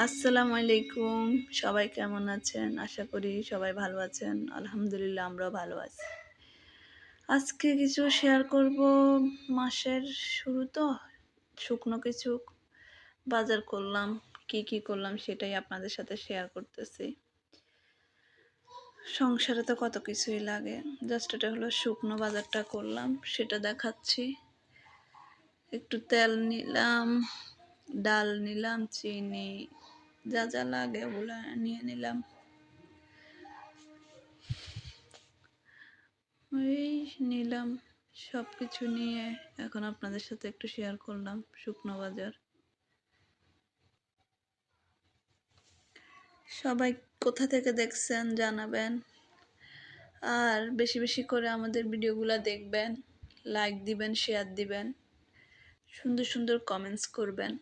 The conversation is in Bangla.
আসসালামু আলাইকুম। সবাই কেমন আছেন? আশা করি সবাই ভালো আছেন। আলহামদুলিল্লাহ আমরাও ভালো আছি। আজকে কিছু শেয়ার করব। মাসের শুরু তো, শুকনো কিছু বাজার করলাম। কি করলাম সেটাই আপনাদের সাথে শেয়ার করতেছি। সংসারে তো কত কিছুই লাগে। জাস্ট এটা হলো শুকনো বাজারটা করলাম, সেটা দেখাচ্ছি। একটু তেল নিলাম, ডাল নিলাম, চিনি, যা যা লাগে ওগুলো নিয়ে নিলাম। ওই নিলাম, সব কিছু নিয়ে এখন আপনাদের সাথে একটু শেয়ার করলাম শুকনো বাজার। সবাই কোথা থেকে দেখছেন জানাবেন, আর বেশি বেশি করে আমাদের ভিডিওগুলো দেখবেন, লাইক দিবেন, শেয়ার দিবেন, সুন্দর সুন্দর কমেন্টস করবেন।